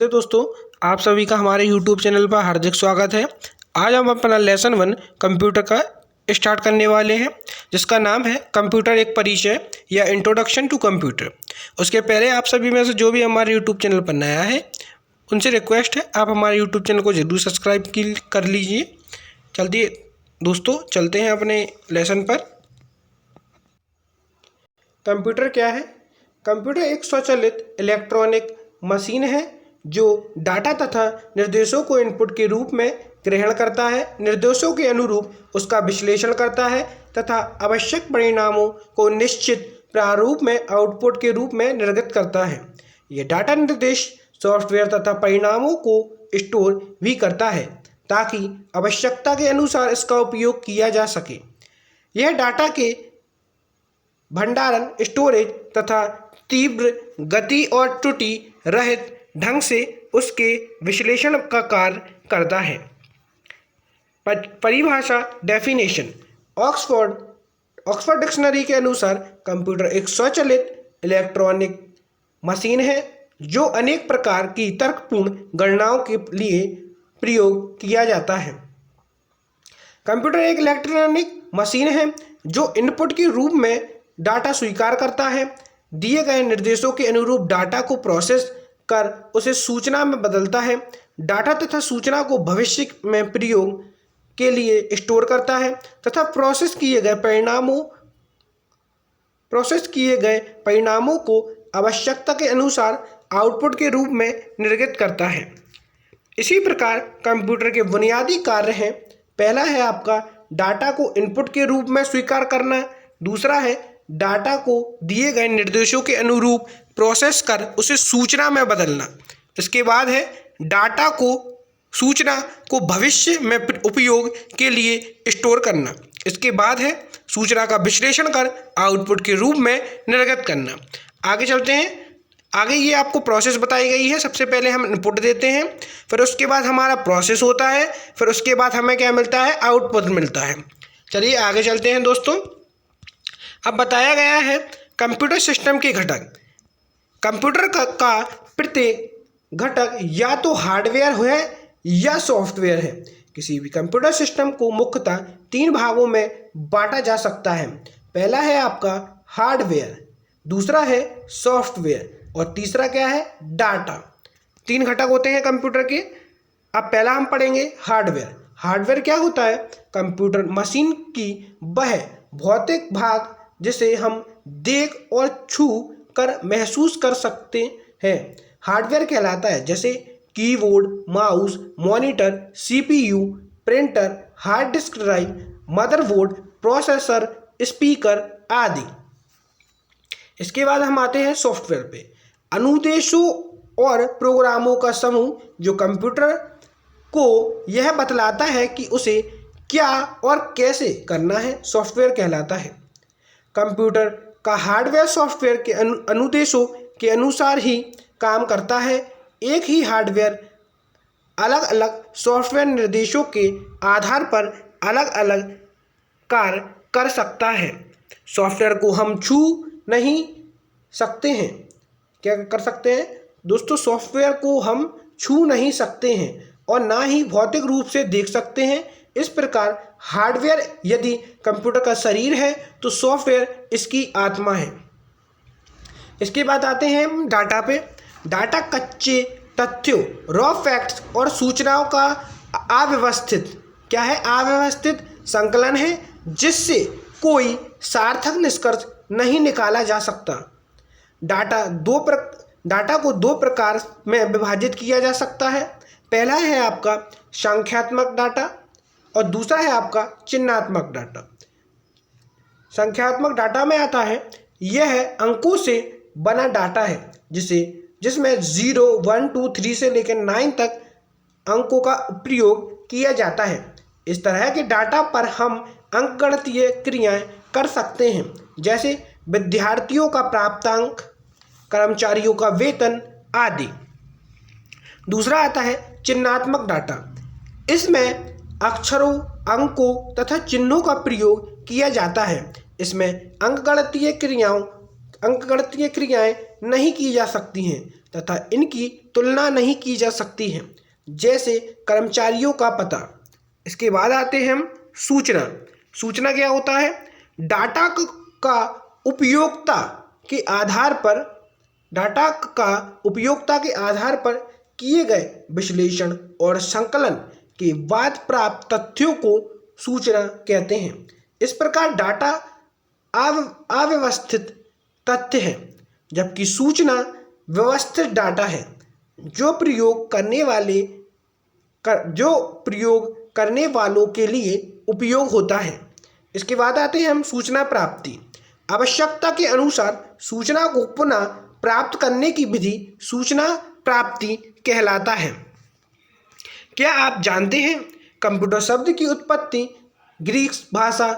तो दोस्तों, आप सभी का हमारे YouTube चैनल पर हार्दिक स्वागत है। आज हम अपना लेसन 1 कंप्यूटर का स्टार्ट करने वाले हैं, जिसका नाम है कंप्यूटर एक परिचय या इंट्रोडक्शन टू कंप्यूटर। उसके पहले आप सभी में से जो भी हमारे YouTube चैनल पर नया है, उनसे रिक्वेस्ट है आप हमारे YouTube चैनल को जरूर सब्सक्राइब कर लीजिए। चलिए दोस्तों, चलते हैं अपने लेसन पर। कंप्यूटर क्या है? कंप्यूटर एक स्वचालित इलेक्ट्रॉनिक मशीन है जो डाटा तथा निर्देशों को इनपुट के रूप में ग्रहण करता है, निर्देशों के अनुरूप उसका विश्लेषण करता है तथा आवश्यक परिणामों को निश्चित प्रारूप में आउटपुट के रूप में निर्गत करता है। यह डाटा निर्देश सॉफ्टवेयर तथा परिणामों को स्टोर भी करता है ताकि आवश्यकता के अनुसार इसका उपयोग किया जा सके। यह डाटा के भंडारण, स्टोरेज तथा तीव्र गति और त्रुटि रहित ढंग से उसके विश्लेषण का कार्य करता है। परिभाषा डेफिनेशन। ऑक्सफोर्ड डिक्शनरी के अनुसार कंप्यूटर एक स्वचालित इलेक्ट्रॉनिक मशीन है जो अनेक प्रकार की तर्कपूर्ण गणनाओं के लिए प्रयोग किया जाता है। कंप्यूटर एक इलेक्ट्रॉनिक मशीन है जो इनपुट के रूप में डाटा स्वीकार करता है, दिए गए निर्देशों के अनुरूप डाटा को प्रोसेस कर उसे सूचना में बदलता है, डाटा तथा सूचना को भविष्य में प्रयोग के लिए स्टोर करता है तथा प्रोसेस किए गए परिणामों को आवश्यकता के अनुसार आउटपुट के रूप में निर्गत करता है। इसी प्रकार कंप्यूटर के बुनियादी कार्य हैं। पहला है आपका डाटा को इनपुट के रूप में स्वीकार करना, दूसरा है डाटा को दिए गए निर्देशों के अनुरूप प्रोसेस कर उसे सूचना में बदलना, इसके बाद है डाटा को सूचना को भविष्य में उपयोग के लिए स्टोर करना, इसके बाद है सूचना का विश्लेषण कर आउटपुट के रूप में निर्गत करना। आगे चलते हैं। आगे ये आपको प्रोसेस बताई गई है। सबसे पहले हम इनपुट देते हैं, फिर उसके बाद हमारा प्रोसेस होता है, फिर उसके बाद हमें क्या मिलता है? आउटपुट मिलता है। चलिए आगे चलते हैं दोस्तों। अब बताया गया है कंप्यूटर सिस्टम के घटक। कंप्यूटर का प्रत्येक घटक या तो हार्डवेयर है या सॉफ्टवेयर है। किसी भी कंप्यूटर सिस्टम को मुख्यतः 3 भागों में बांटा जा सकता है। पहला है आपका हार्डवेयर, दूसरा है सॉफ्टवेयर और तीसरा क्या है? डाटा। 3 घटक होते हैं कंप्यूटर के। अब पहला हम पढ़ेंगे हार्डवेयर। हार्डवेयर क्या होता है? कंप्यूटर मशीन की वह भौतिक भाग जिसे हम देख और छू कर महसूस कर सकते हैं हार्डवेयर कहलाता है, जैसे keyboard, mouse, monitor, CPU, printer, hard disk drive, motherboard, processor, speaker आदि। इसके बाद हम आते हैं सॉफ्टवेयर पे। अनुदेशों और प्रोग्रामों का समूह जो कंप्यूटर को यह बतलाता है कि उसे क्या और कैसे करना है, सॉफ्टवेयर कहलाता है। कंप्यूटर का हार्डवेयर सॉफ्टवेयर के अनुदेशों के अनुसार ही काम करता है। एक ही हार्डवेयर अलग अलग सॉफ्टवेयर निर्देशों के आधार पर अलग अलग कार्य कर सकता है। सॉफ्टवेयर को हम छू नहीं सकते हैं। क्या कर सकते हैं दोस्तों? सॉफ्टवेयर को हम छू नहीं सकते हैं और ना ही भौतिक रूप से देख सकते हैं। इस प्रकार हार्डवेयर यदि कंप्यूटर का शरीर है तो सॉफ्टवेयर इसकी आत्मा है। इसके बाद आते हैं हम डाटा पे। डाटा कच्चे तथ्यों, रॉ फैक्ट्स और सूचनाओं का अव्यवस्थित क्या है? अव्यवस्थित संकलन है जिससे कोई सार्थक निष्कर्ष नहीं निकाला जा सकता। डाटा को 2 प्रकार में विभाजित किया जा सकता है। पहला है आपका संख्यात्मक डाटा और दूसरा है आपका चिन्हात्मक डाटा। संख्यात्मक डाटा में आता है, यह अंकों से बना डाटा है जिसमें 0, 1, 2, 3 से लेकर 9 तक अंकों का प्रयोग किया जाता है। इस तरह के डाटा पर हम अंकगणितीय क्रियाएं कर सकते हैं, जैसे विद्यार्थियों का प्राप्तांक, कर्मचारियों का वेतन आदि। दूसरा आता है चिन्हात्मक डाटा। इसमें अक्षरों, अंकों तथा चिन्हों का प्रयोग किया जाता है। इसमें अंकगणितीय क्रियाएं नहीं की जा सकती हैं तथा इनकी तुलना नहीं की जा सकती है, जैसे कर्मचारियों का पता। इसके बाद आते हैं हम सूचना। सूचना क्या होता है? डाटा का उपयोगिता के आधार पर किए गए विश्लेषण और संकलन के बाद प्राप्त तथ्यों को सूचना कहते हैं। इस प्रकार डाटा अव्यवस्थित तथ्य है, जबकि सूचना व्यवस्थित डाटा है जो प्रयोग करने वालों के लिए उपयोग होता है। इसके बाद आते हैं हम सूचना प्राप्ति। आवश्यकता के अनुसार सूचना को पुनः प्राप्त करने की विधि सूचना प्राप्ति कहलाता है। क्या आप जानते हैं कंप्यूटर शब्द की उत्पत्ति ग्रीक भाषा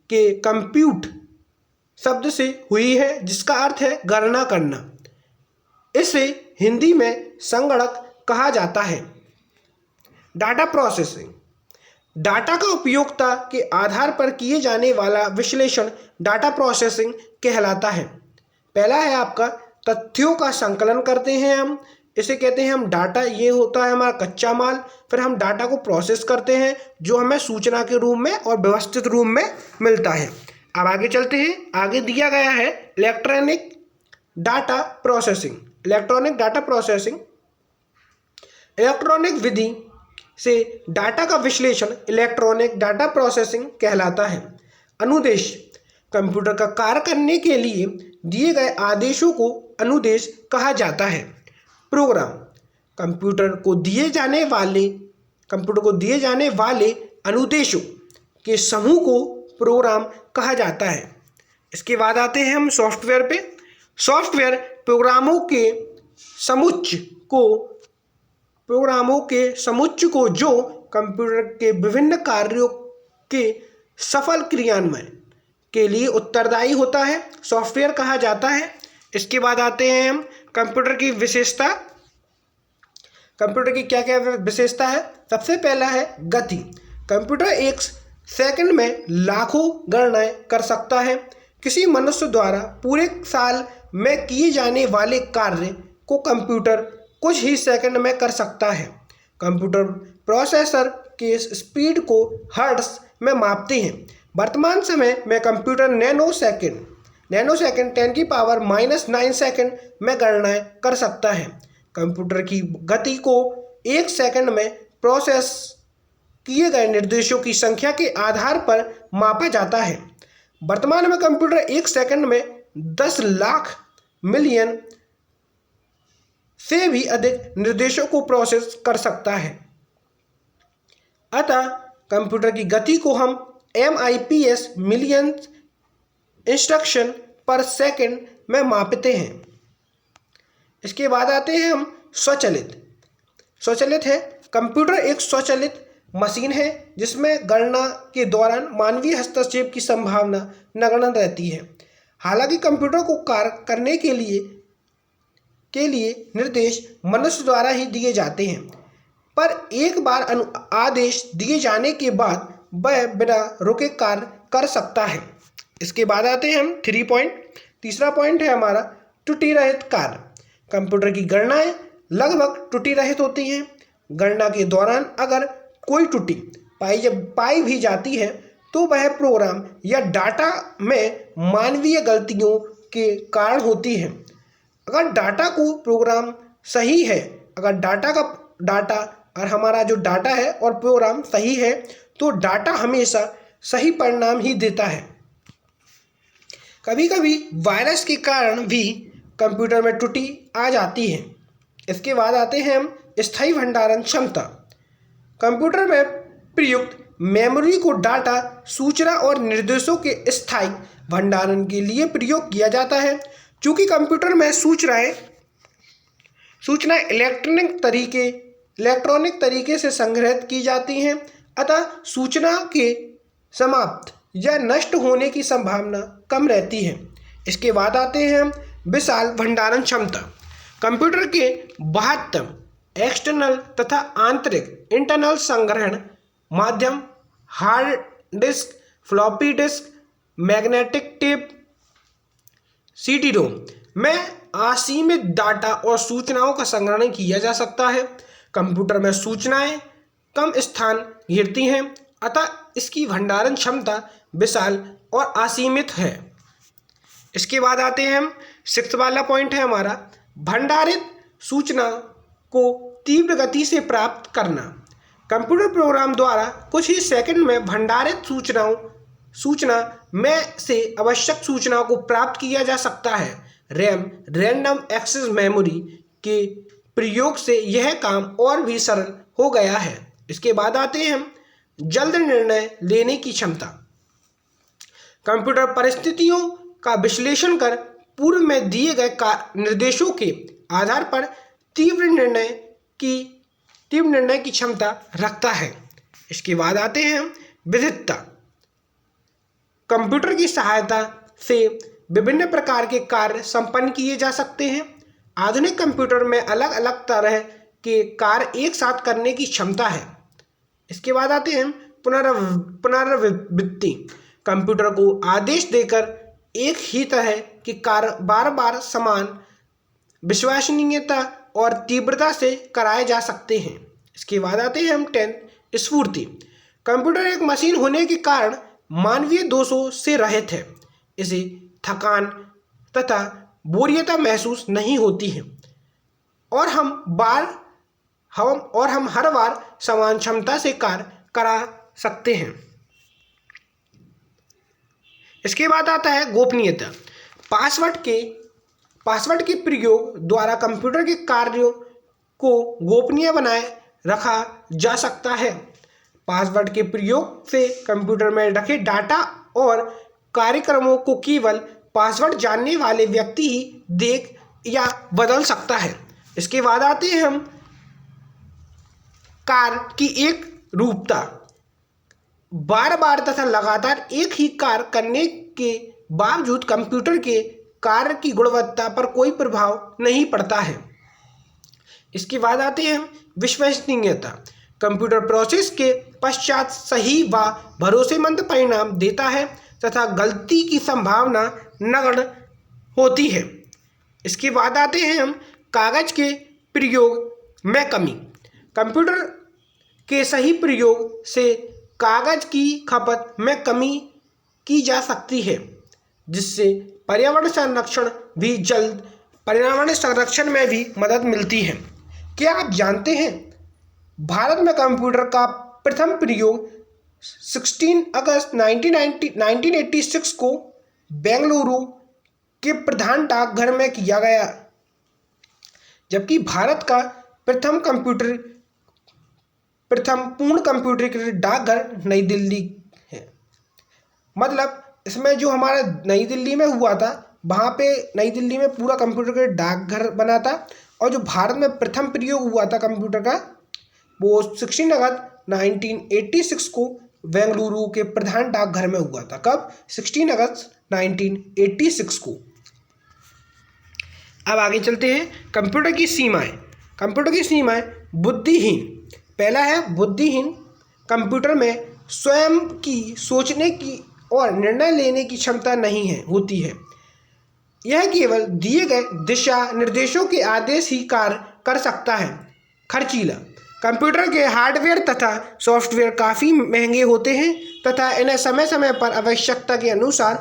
के कंप्यूट शब्द से हुई है, जिसका अर्थ है गणना करना। इसे हिंदी में संगणक कहा जाता है। Data processing. डाटा का उपयोगिता के आधार पर किए जाने वाला विश्लेषण डाटा प्रोसेसिंग कहलाता है। पहला है आपका तथ्यों का संकलन करते हैं हम, इसे कहते हैं हम डाटा। ये होता है हमारा कच्चा माल। फिर हम डाटा को प्रोसेस करते हैं जो हमें सूचना के रूप में और व्यवस्थित रूप में मिलता है। अब आगे चलते हैं। आगे दिया गया है इलेक्ट्रॉनिक डाटा प्रोसेसिंग। इलेक्ट्रॉनिक विधि से डाटा का विश्लेषण इलेक्ट्रॉनिक डाटा प्रोसेसिंग कहलाता है। अनुदेश। कंप्यूटर का कार्य करने के लिए दिए गए आदेशों को अनुदेश कहा जाता है। प्रोग्राम। कंप्यूटर को दिए जाने वाले अनुदेशों के समूह को प्रोग्राम कहा जाता है। इसके बाद आते हैं हम सॉफ्टवेयर पे। सॉफ्टवेयर प्रोग्रामों के समुच्चय को जो कंप्यूटर के विभिन्न कार्यों के सफल क्रियान्वयन के लिए उत्तरदायी होता है, सॉफ्टवेयर कहा जाता है। इसके बाद आते हैं हम कंप्यूटर की विशेषता। कंप्यूटर की क्या क्या विशेषता है? सबसे पहला है गति। कंप्यूटर एक सेकंड में लाखों गणनाएं कर सकता है। किसी मनुष्य द्वारा पूरे साल में किए जाने वाले कार्य को कंप्यूटर कुछ ही सेकंड में कर सकता है। कंप्यूटर प्रोसेसर के स्पीड को हर्ट्ज में मापते हैं। वर्तमान समय में कंप्यूटर नैनो सेकंड 10⁻⁹ सेकंड में गणनाएं कर सकता है। कंप्यूटर की गति को एक सेकंड में प्रोसेस किए गए निर्देशों की संख्या के आधार पर मापा जाता है। वर्तमान में कंप्यूटर एक सेकंड में 10 लाख मिलियन से भी अधिक निर्देशों को प्रोसेस कर सकता है। अतः कंप्यूटर की गति को हम MIPS मिलियन इंस्ट्रक्शन पर सेकंड में मापते हैं। इसके बाद आते हैं हम स्वचालित है। कंप्यूटर एक स्वचालित मशीन है जिसमें गणना के दौरान मानवीय हस्तक्षेप की संभावना नगण्य रहती है। हालांकि कंप्यूटर को कार्य करने के लिए निर्देश मनुष्य द्वारा ही दिए जाते हैं, पर एक बार आदेश दिए जाने के बाद वह बिना रुके कार्य कर सकता है। इसके बाद आते हैं हम 3 पॉइंट। तीसरा पॉइंट है हमारा त्रुटि रहित कार्य। कंप्यूटर की गणनाएं लगभग त्रुटि रहित होती हैं। गणना के दौरान अगर कोई त्रुटि पाई भी जाती है तो वह प्रोग्राम या डाटा में मानवीय गलतियों के कारण होती है। अगर डाटा को प्रोग्राम सही है, अगर डाटा और हमारा जो डाटा है और प्रोग्राम सही है तो डाटा हमेशा सही परिणाम ही देता है। कभी कभी वायरस के कारण भी कंप्यूटर में त्रुटि आ जाती है। इसके बाद आते हैं हम स्थायी भंडारण क्षमता। कंप्यूटर में प्रयुक्त मेमोरी को डाटा, सूचना और निर्देशों के स्थायी भंडारण के लिए प्रयोग किया जाता है। चूँकि कंप्यूटर में सूचना इलेक्ट्रॉनिक तरीके से संग्रहित की जाती हैं, अतः सूचना के समाप्त या नष्ट होने की संभावना कम रहती है। इसके बाद आते हैं हम विशाल भंडारण क्षमता। कंप्यूटर के बाह्य एक्सटर्नल तथा आंतरिक इंटरनल संग्रहण माध्यम hard disk, floppy disk, magnetic tape, CD-ROM में असीमित डाटा और सूचनाओं का संग्रहण किया जा सकता है। कंप्यूटर में सूचनाएं कम स्थान घेरती हैं, अतः इसकी भंडारण क्षमता विशाल और असीमित है। इसके बाद आते हैं हम 6 वाला पॉइंट है हमारा, भंडारित सूचना को तीव्र गति से प्राप्त करना। कंप्यूटर प्रोग्राम द्वारा कुछ ही सेकंड में भंडारित सूचना में से आवश्यक सूचनाओं को प्राप्त किया जा सकता है। रैम रैंडम एक्सेस मेमोरी के प्रयोग से यह काम और भी सरल हो गया है। इसके बाद आते हैं हम जल्द निर्णय लेने की क्षमता। कंप्यूटर परिस्थितियों का विश्लेषण कर पूर्व में दिए गए निर्देशों के आधार पर तीव्र निर्णय की क्षमता रखता है। इसके बाद आते हैं विविधता। कंप्यूटर की सहायता से विभिन्न प्रकार के कार्य संपन्न किए जा सकते हैं। आधुनिक कंप्यूटर में अलग अलग तरह के कार्य एक साथ करने की क्षमता है। इसके बाद आते हैं पुनरावृत्ति। कंप्यूटर को आदेश देकर एक ही तरह के कार्य बार बार समान विश्वसनीयता और तीव्रता से कराए जा सकते हैं। इसके बाद आते हैं हम 10 स्फूर्ति। कंप्यूटर एक मशीन होने के कारण मानवीय दोषों से रहित है। इसे थकान तथा बोरियत महसूस नहीं होती है और हम हर बार समान क्षमता से कार्य करा सकते हैं। इसके बाद आता है गोपनीयता। पासवर्ड के प्रयोग द्वारा कंप्यूटर के कार्यों को गोपनीय बनाए रखा जा सकता है। पासवर्ड के प्रयोग से कंप्यूटर में रखे डाटा और कार्यक्रमों को केवल पासवर्ड जानने वाले व्यक्ति ही देख या बदल सकता है। इसके बाद आते हैं हम कार्य की एक रूपता। बार बार तथा लगातार एक ही कार्य करने के बावजूद कंप्यूटर के कार्य की गुणवत्ता पर कोई प्रभाव नहीं पड़ता है। इसके बाद आते हैं विश्वसनीयता। कंप्यूटर प्रोसेस के पश्चात सही व भरोसेमंद परिणाम देता है तथा गलती की संभावना नगण्य होती है। इसके बाद आते हैं हम कागज के प्रयोग में कमी। कंप्यूटर के सही प्रयोग से कागज की खपत में कमी की जा सकती है, जिससे पर्यावरण संरक्षण में भी मदद मिलती है। क्या आप जानते हैं भारत में कंप्यूटर का प्रथम प्रयोग 16 अगस्त 1986 को बेंगलुरु के प्रधान डाकघर में किया गया, जबकि भारत का प्रथम पूर्ण कंप्यूटरीकृत डाकघर नई दिल्ली है। मतलब इसमें जो हमारा नई दिल्ली में हुआ था, वहाँ पे नई दिल्ली में पूरा कंप्यूटर का डाकघर बना था, और जो भारत में प्रथम प्रयोग हुआ था कंप्यूटर का वो 16 अगस्त 1986 को बेंगलुरु के प्रधान डाकघर में हुआ था। कब? 16 अगस्त 1986 को। अब आगे चलते हैं कंप्यूटर की सीमाएं। कंप्यूटर की सीमाएं बुद्धिहीन। पहला है बुद्धिहीन। कंप्यूटर में स्वयं की सोचने की और निर्णय लेने की क्षमता नहीं होती है। यह केवल दिए गए दिशा निर्देशों के आदेश ही कार्य कर सकता है। खर्चीला। कंप्यूटर के हार्डवेयर तथा सॉफ्टवेयर काफ़ी महंगे होते हैं तथा इन्हें समय समय पर आवश्यकता के अनुसार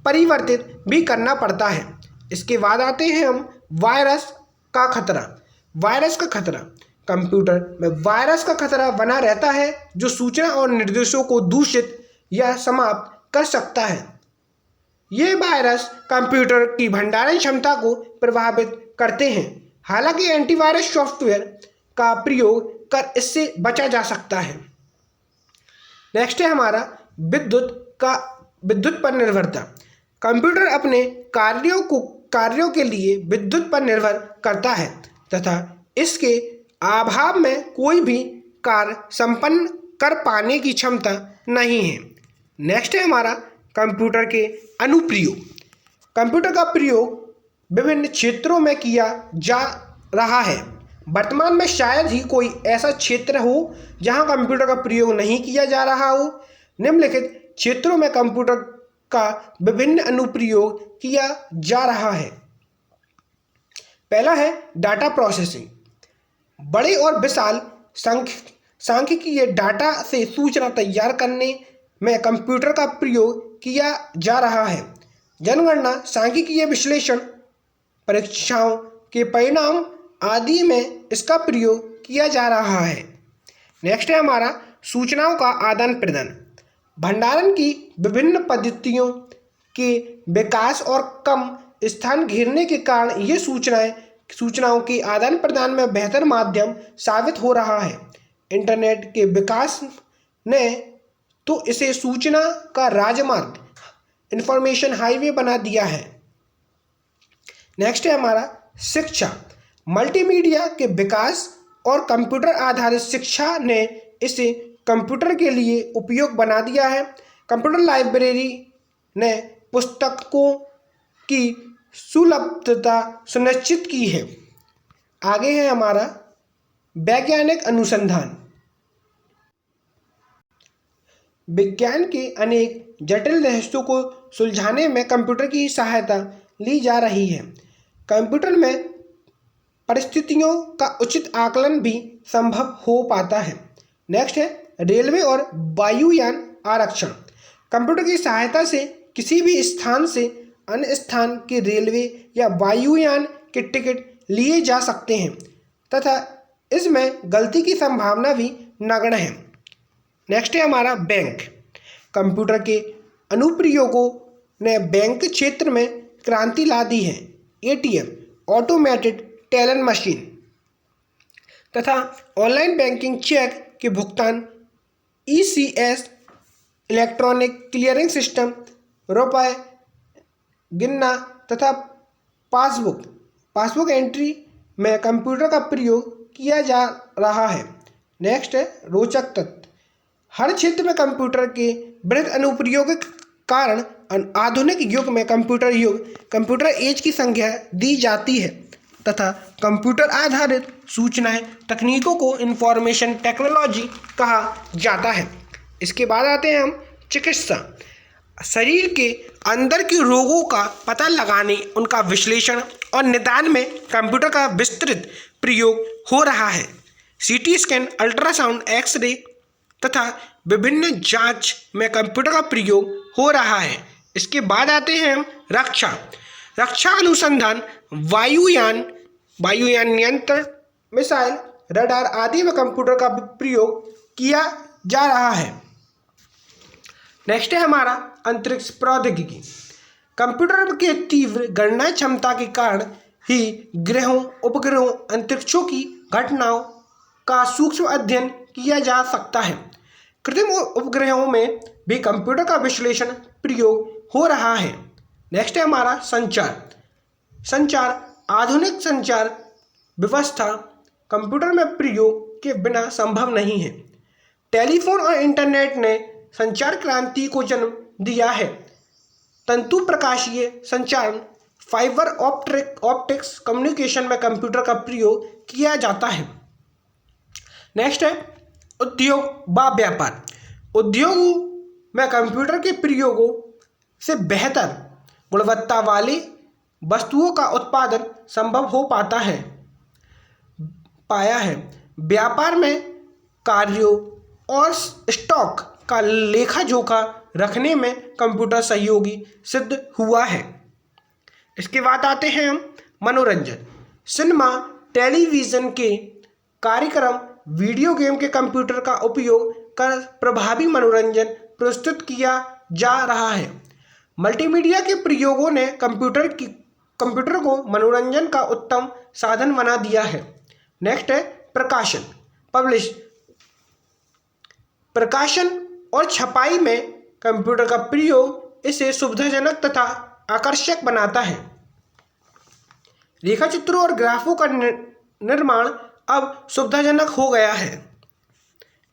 परिवर्तित भी करना पड़ता है। इसके बाद आते हैं हम वायरस का खतरा। वायरस का खतरा। कंप्यूटर में वायरस का खतरा बना रहता है जो सूचना और निर्देशों को दूषित या समाप्त कर सकता है। ये वायरस कंप्यूटर की भंडारण क्षमता को प्रभावित करते हैं। हालांकि एंटीवायरस सॉफ्टवेयर का प्रयोग कर इससे बचा जा सकता है। नेक्स्ट है हमारा विद्युत पर निर्भरता। कंप्यूटर अपने कार्यों के लिए विद्युत पर निर्भर करता है तथा इसके अभाव में कोई भी कार्य संपन्न कर पाने की क्षमता नहीं है। नेक्स्ट है हमारा कंप्यूटर के अनुप्रयोग। कंप्यूटर का प्रयोग विभिन्न क्षेत्रों में किया जा रहा है। वर्तमान में शायद ही कोई ऐसा क्षेत्र हो जहां कंप्यूटर का प्रयोग नहीं किया जा रहा हो। निम्नलिखित क्षेत्रों में कंप्यूटर का विभिन्न अनुप्रयोग किया जा रहा है। पहला है डाटा प्रोसेसिंग। बड़े और विशाल सांख्यिकीय डाटा से सूचना तैयार करने में कंप्यूटर का प्रयोग किया जा रहा है। जनगणना, सांख्यिकीय विश्लेषण, परीक्षाओं के परिणाम आदि में इसका प्रयोग किया जा रहा है। नेक्स्ट है हमारा सूचनाओं का आदान प्रदान। भंडारण की विभिन्न पद्धतियों के विकास और कम स्थान घेरने के कारण ये सूचनाओं के आदान प्रदान में बेहतर माध्यम साबित हो रहा है। इंटरनेट के विकास ने तो इसे सूचना का राजमार्ग, इंफॉर्मेशन हाईवे बना दिया है। नेक्स्ट है हमारा शिक्षा। मल्टीमीडिया के विकास और कंप्यूटर आधारित शिक्षा ने इसे कंप्यूटर के लिए उपयोग बना दिया है। कंप्यूटर लाइब्रेरी ने पुस्तकों की सुलभता सुनिश्चित की है। आगे है हमारा वैज्ञानिक अनुसंधान। विज्ञान के अनेक जटिल रहस्यों को सुलझाने में कंप्यूटर की सहायता ली जा रही है। कंप्यूटर में परिस्थितियों का उचित आकलन भी संभव हो पाता है। नेक्स्ट है रेलवे और वायुयान आरक्षण। कंप्यूटर की सहायता से किसी भी स्थान से अन्य स्थान के रेलवे या वायुयान के टिकट लिए जा सकते हैं तथा इसमें गलती की संभावना भी नगण्य है। नेक्स्ट है हमारा बैंक। कंप्यूटर के अनुप्रयोगों ने बैंक क्षेत्र में क्रांति ला दी है। एटीएम, ऑटोमेटेड टेलर मशीन तथा ऑनलाइन बैंकिंग, चेक के भुगतान, ईसीएस, इलेक्ट्रॉनिक क्लियरिंग सिस्टम, रुपए गिनना तथा पासबुक एंट्री में कंप्यूटर का प्रयोग किया जा रहा है। नेक्स्ट है रोचक तथ्य। हर क्षेत्र में कंप्यूटर के वृहद अनुप्रयोग के कारण आधुनिक युग में कंप्यूटर एज की संज्ञा दी जाती है तथा कंप्यूटर आधारित सूचनाएं तकनीकों को इंफॉर्मेशन टेक्नोलॉजी कहा जाता है। इसके बाद आते हैं हम चिकित्सा। शरीर के अंदर के रोगों का पता लगाने, उनका विश्लेषण और निदान में कंप्यूटर का विस्तृत प्रयोग हो रहा है। सीटी स्कैन, अल्ट्रासाउंड, एक्सरे तथा विभिन्न जांच में कंप्यूटर का प्रयोग हो रहा है। इसके बाद आते हैं हम रक्षा अनुसंधान। वायुयान नियंत्रण, मिसाइल, रडार आदि में कंप्यूटर का प्रयोग किया जा रहा है। नेक्स्ट है हमारा अंतरिक्ष प्रौद्योगिकी। कंप्यूटर के तीव्र गणना क्षमता के कारण ही ग्रहों, उपग्रहों, अंतरिक्षों की घटनाओं का सूक्ष्म अध्ययन किया जा सकता है। कृत्रिम उपग्रहों में भी कंप्यूटर का विश्लेषण प्रयोग हो रहा है। नेक्स्ट है हमारा संचार। आधुनिक संचार व्यवस्था कंप्यूटर में प्रयोग के बिना संभव नहीं है। टेलीफोन और इंटरनेट ने संचार क्रांति को जन्म दिया है। तंतु प्रकाशीय संचार, फाइबर ऑप्टिक्स कम्युनिकेशन में कंप्यूटर का प्रयोग किया जाता है। नेक्स्ट है उद्योग व व्यापार। उद्योगों में कंप्यूटर के प्रयोगों से बेहतर गुणवत्ता वाली वस्तुओं का उत्पादन संभव हो पाया है। व्यापार में कार्यों और स्टॉक का लेखा जोखा रखने में कंप्यूटर सहयोगी सिद्ध हुआ है। इसके बाद आते हैं हम मनोरंजन। सिनेमा, टेलीविज़न के कार्यक्रम, वीडियो गेम के कंप्यूटर का उपयोग कर प्रभावी मनोरंजन प्रस्तुत किया जा रहा है। मल्टीमीडिया के प्रयोगों ने कंप्यूटर को मनोरंजन का उत्तम साधन बना दिया है। नेक्स्ट है प्रकाशन और छपाई में कंप्यूटर का प्रयोग इसे सुविधाजनक तथा आकर्षक बनाता है। रेखाचित्रों और ग्राफों का निर्माण अब सुविधाजनक हो गया है।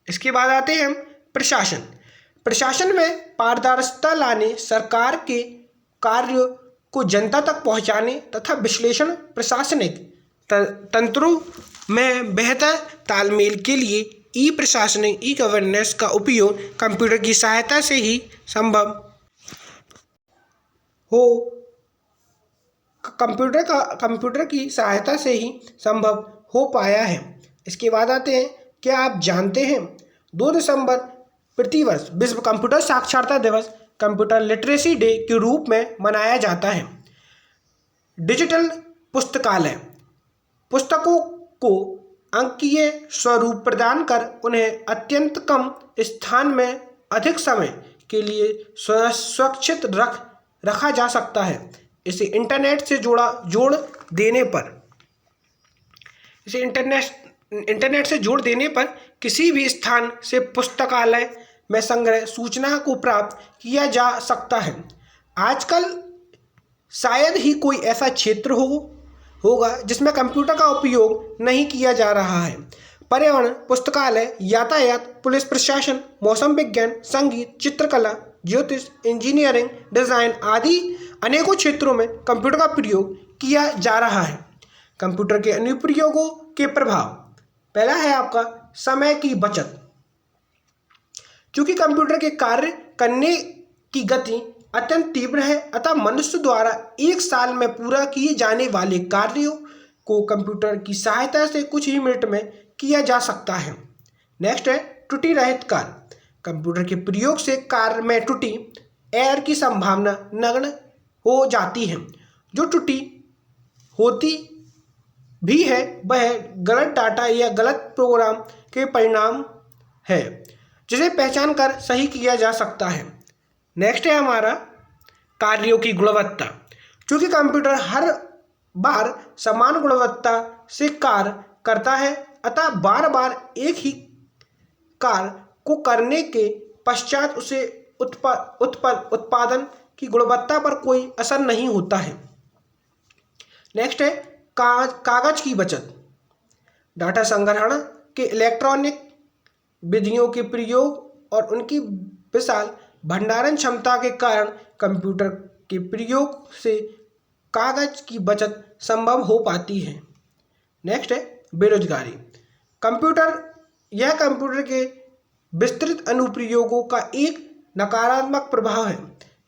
इसके बाद आते हैं हम प्रशासन में पारदर्शिता लाने, सरकार के कार्यों को जनता तक पहुंचाने तथा विश्लेषण, प्रशासनिक तंत्रों में बेहतर तालमेल के लिए ई-प्रशासनिक, ई-गवर्नेंस का उपयोग कंप्यूटर की सहायता से ही संभव हो कंप्यूटर की सहायता से ही संभव हो पाया है। इसके बाद आते हैं, क्या आप जानते हैं 2 दिसंबर प्रतिवर्ष विश्व कंप्यूटर साक्षरता दिवस कंप्यूटर लिटरेसी डे के रूप में मनाया जाता है। डिजिटल पुस्तकालय पुस्तकों को अंकीय स्वरूप प्रदान कर उन्हें अत्यंत कम स्थान में अधिक समय के लिए सुरक्षित रखा जा सकता है। इसे इंटरनेट से जोड़ देने पर किसी भी स्थान से पुस्तकालय में संग्रह सूचना को प्राप्त किया जा सकता है। आजकल शायद ही कोई ऐसा क्षेत्र होगा जिसमें कंप्यूटर का उपयोग नहीं किया जा रहा है। पर्यावरण, पुस्तकालय, यातायात, पुलिस प्रशासन, मौसम विज्ञान, संगीत, चित्रकला, ज्योतिष, इंजीनियरिंग, डिजाइन आदि अनेकों क्षेत्रों में कंप्यूटर का प्रयोग किया जा रहा है। कंप्यूटर के अनुप्रयोगों के प्रभाव, पहला है आपका समय की बचत। चूंकि कंप्यूटर के कार्य करने की गति अत्यंत तीव्र है, अतः मनुष्य द्वारा 1 साल में पूरा किए जाने वाले कार्यों को कंप्यूटर की सहायता से कुछ ही मिनट में किया जा सकता है। नेक्स्ट है त्रुटि रहित कार्य। कंप्यूटर के प्रयोग से कार्य में त्रुटि एरर की संभावना नगण्य हो जाती है। जो त्रुटि होती भी है वह गलत डाटा या गलत प्रोग्राम के परिणाम है, जिसे पहचान कर सही किया जा सकता है। नेक्स्ट है हमारा कार्यों की गुणवत्ता। चूँकि कंप्यूटर हर बार समान गुणवत्ता से कार्य करता है, अतः बार बार एक ही कार्य को करने के पश्चात उसे उत्पादन की गुणवत्ता पर कोई असर नहीं होता है। नेक्स्ट है कागज की बचत। डाटा संग्रहण के इलेक्ट्रॉनिक विधियों के प्रयोग और उनकी विशाल भंडारण क्षमता के कारण कंप्यूटर के प्रयोग से कागज की बचत संभव हो पाती है। नेक्स्ट है बेरोजगारी। कंप्यूटर के विस्तृत अनुप्रयोगों का एक नकारात्मक प्रभाव है।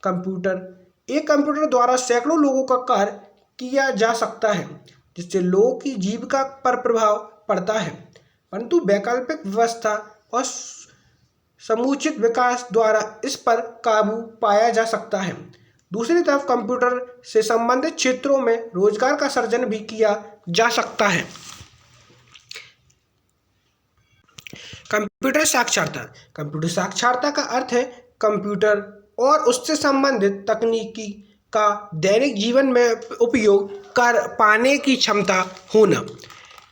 कंप्यूटर द्वारा सैकड़ों लोगों का कार्य किया जा सकता है, जिससे लोगों की जीविका पर प्रभाव पड़ता है, परंतु वैकल्पिक व्यवस्था और समुचित विकास द्वारा इस पर काबू पाया जा सकता है। दूसरी तरफ कंप्यूटर से संबंधित क्षेत्रों में रोजगार का सृजन भी किया जा सकता है। कंप्यूटर साक्षरता का अर्थ है कंप्यूटर और उससे संबंधित तकनीकी का दैनिक जीवन में उपयोग कर पाने की क्षमता होना।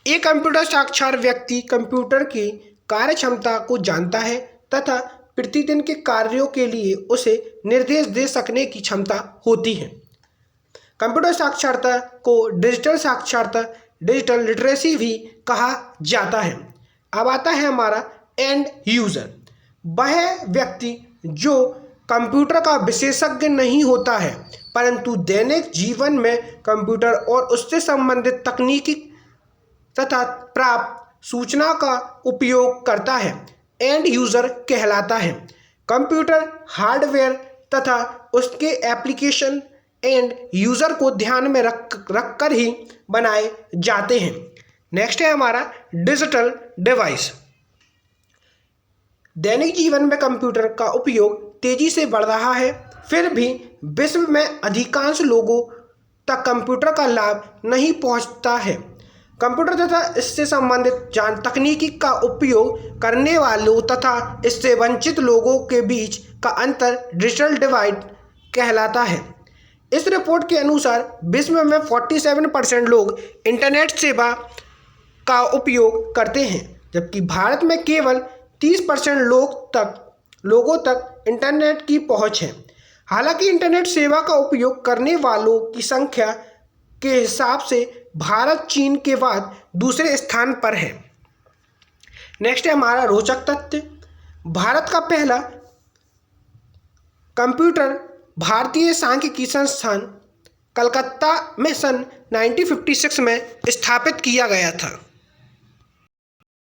एक कंप्यूटर साक्षर व्यक्ति कंप्यूटर की कार्य क्षमता को जानता है तथा प्रतिदिन के कार्यों के लिए उसे निर्देश दे सकने की क्षमता होती है। कंप्यूटर साक्षरता को डिजिटल लिटरेसी भी कहा जाता है। अब आता है हमारा एंड यूजर। वह व्यक्ति जो कंप्यूटर का विशेषज्ञ नहीं होता है, परंतु दैनिक जीवन में कंप्यूटर और उससे संबंधित तकनीकी तथा प्राप्त सूचना का उपयोग करता है, एंड यूजर कहलाता है। कंप्यूटर हार्डवेयर तथा उसके एप्लीकेशन एंड यूजर को ध्यान में रख कर ही बनाए जाते हैं। नेक्स्ट है हमारा डिजिटल डिवाइस। दैनिक जीवन में कंप्यूटर का उपयोग तेजी से बढ़ रहा है, फिर भी विश्व में अधिकांश लोगों तक कंप्यूटर का लाभ नहीं पहुंचता है। कंप्यूटर तथा इससे संबंधित तकनीकी का उपयोग करने वालों तथा इससे वंचित लोगों के बीच का अंतर डिजिटल डिवाइड कहलाता है। इस रिपोर्ट के अनुसार विश्व में 47% लोग इंटरनेट सेवा का उपयोग करते हैं, जबकि भारत में केवल 30% लोगों तक इंटरनेट की पहुंच है। हालांकि इंटरनेट सेवा का उपयोग करने वालों की संख्या के हिसाब से भारत चीन के बाद दूसरे स्थान पर है। नेक्स्ट है हमारा रोचक तथ्य। भारत का पहला कंप्यूटर भारतीय सांख्यिकी संस्थान कलकत्ता में सन 1956 में स्थापित किया गया था।